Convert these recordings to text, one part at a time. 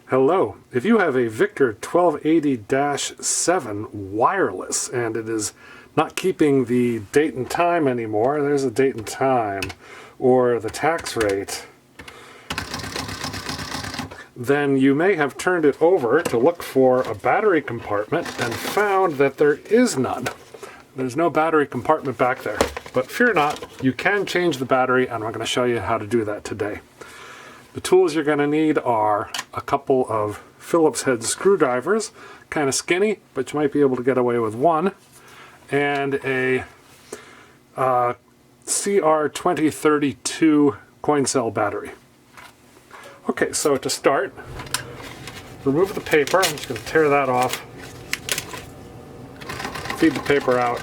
Hello. If you have a Victor 1280-7 wireless and it is not keeping the date and time anymore, there's a date and time, or the tax rate, then you may have turned it over to look for a battery compartment and found that there is none. There's no battery compartment back there. But fear not, you can change the battery, and I'm going to show you how to do that today. The tools you're going to need are a couple of Phillips head screwdrivers, kind of skinny, but you might be able to get away with one, and a CR2032 coin cell battery. Okay, so to start, remove the paper. I'm just going to tear that off, feed the paper out.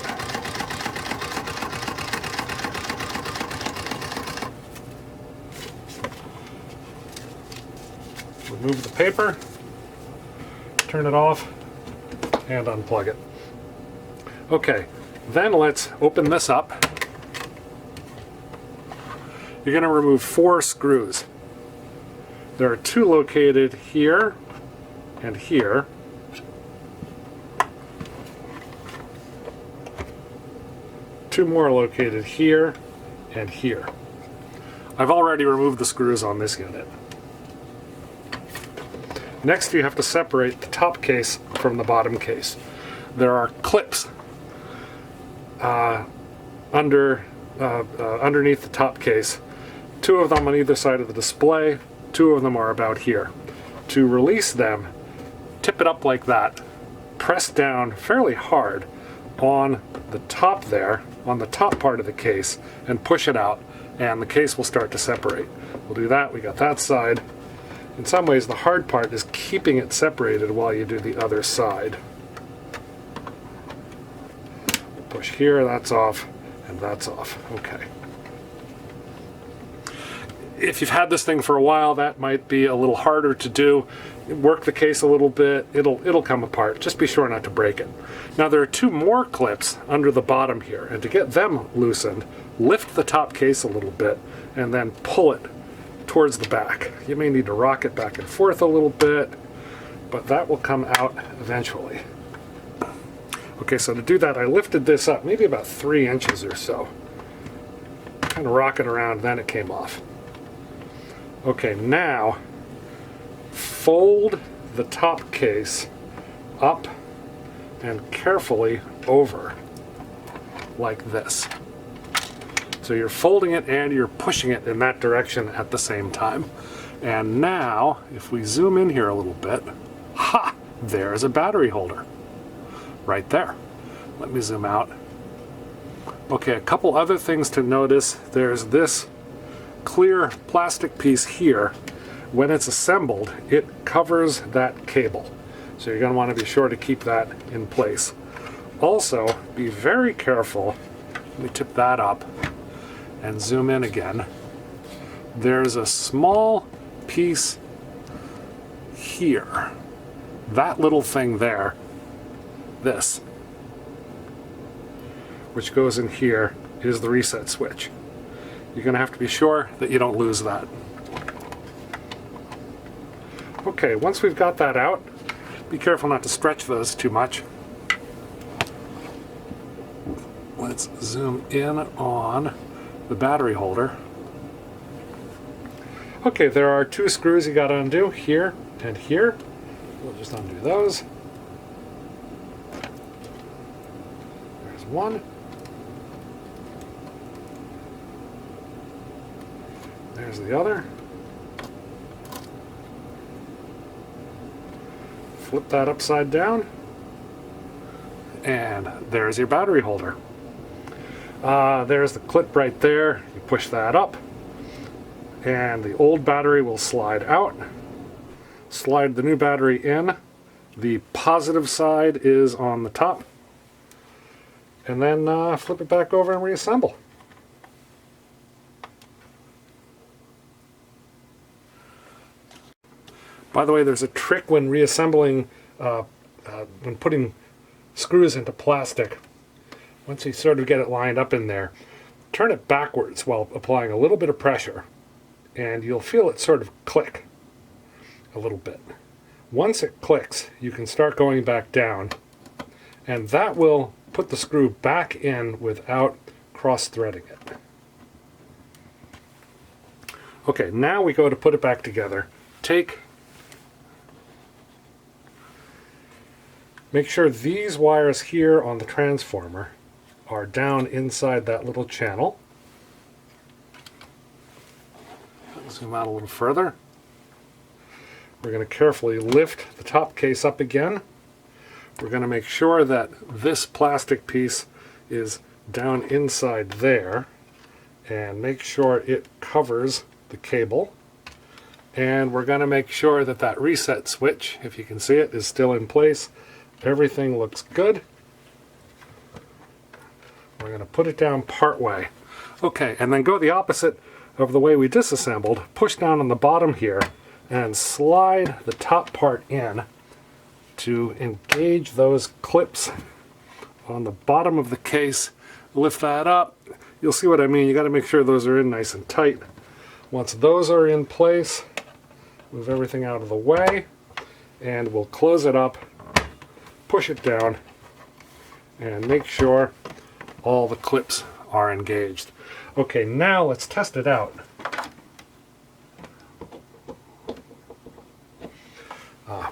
Remove the paper, turn it off, and unplug it. Okay, then let's open this up. You're going to remove 4 screws. There are 2 located here and here. Two more located here and here. I've already removed the screws on this unit. Next, you have to separate the top case from the bottom case. There are clips underneath the top case. 2 of them on either side of the display. 2 of them are about here. To release them, tip it up like that. Press down fairly hard on the top there, on the top part of the case, and push it out, and the case will start to separate. We'll do that. We got that side. In some ways, the hard part is keeping it separated while you do the other side. Push here, that's off, and that's off. Okay. If you've had this thing for a while, that might be a little harder to do. Work the case a little bit, it'll come apart. Just be sure not to break it. Now there are 2 more clips under the bottom here, and to get them loosened, lift the top case a little bit and then pull it towards the back. You may need to rock it back and forth a little bit, but that will come out eventually. Okay, so to do that, I lifted this up maybe about 3 inches or so. Kind of rock it around, then it came off. Okay, now fold the top case up and carefully over like this. So you're folding it and you're pushing it in that direction at the same time. And now, if we zoom in here a little bit, ha! There's a battery holder. Right there. Let me zoom out. Okay, a couple other things to notice. There's this clear plastic piece here. When it's assembled, it covers that cable. So you're going to want to be sure to keep that in place. Also, be very careful. Let me tip that up and zoom in again. There's a small piece here. That little thing there, this, which goes in here, is the reset switch. You're going to have to be sure that you don't lose that. Okay, once we've got that out, be careful not to stretch those too much. Let's zoom in on the battery holder. Okay, there are 2 screws you got to undo, here and here. We'll just undo those. There's one. There's the other. Flip that upside down, and there's your battery holder. There's the clip right there. You push that up, and the old battery will slide out. Slide the new battery in. The positive side is on the top, and then flip it back over and reassemble. By the way, there's a trick when reassembling, when putting screws into plastic. Once you sort of get it lined up in there, turn it backwards while applying a little bit of pressure, and you'll feel it sort of click a little bit. Once it clicks, you can start going back down, and that will put the screw back in without cross-threading it. Okay, now we go to put it back together. Make sure these wires here on the transformer are down inside that little channel. Zoom out a little further. We're going to carefully lift the top case up again. We're going to make sure that this plastic piece is down inside there, and make sure it covers the cable. And we're going to make sure that that reset switch, if you can see it, is still in place. Everything looks good. We're going to put it down part way. Okay, and then go the opposite of the way we disassembled. Push down on the bottom here and slide the top part in to engage those clips on the bottom of the case. Lift that up. You'll see what I mean. You got to make sure those are in nice and tight. Once those are in place, move everything out of the way, and we'll close it up, push it down, and make sure all the clips are engaged. Okay, now let's test it out.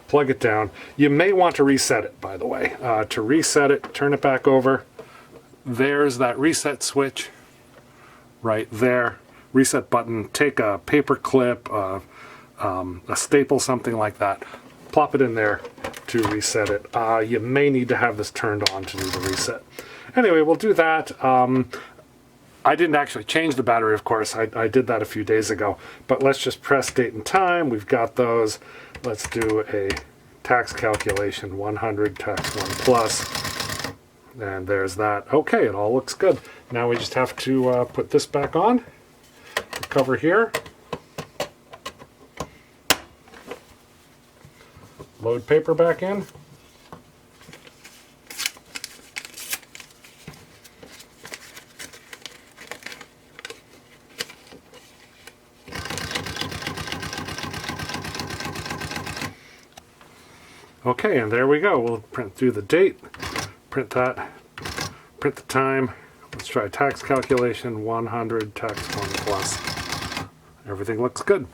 Plug it down. You may want to reset it, by the way. To reset it, turn it back over. There's that reset switch right there. Reset button. Take a paper clip, a staple, something like that. Plop it in there to reset it. You may need to have this turned on to do the reset. Anyway, we'll do that. I didn't actually change the battery, of course. I did that a few days ago. But let's just press date and time. We've got those. Let's do a tax calculation, 100 tax 1 plus. And there's that. Okay, it all looks good. Now we just have to put this back on. The cover here. Load paper back in. Okay, and there we go. We'll print through the date, print that, print the time. Let's try tax calculation, 100 tax 1 plus. Everything looks good.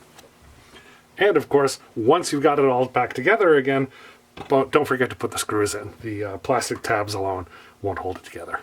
And of course, once you've got it all back together again, don't forget to put the screws in. The plastic tabs alone won't hold it together.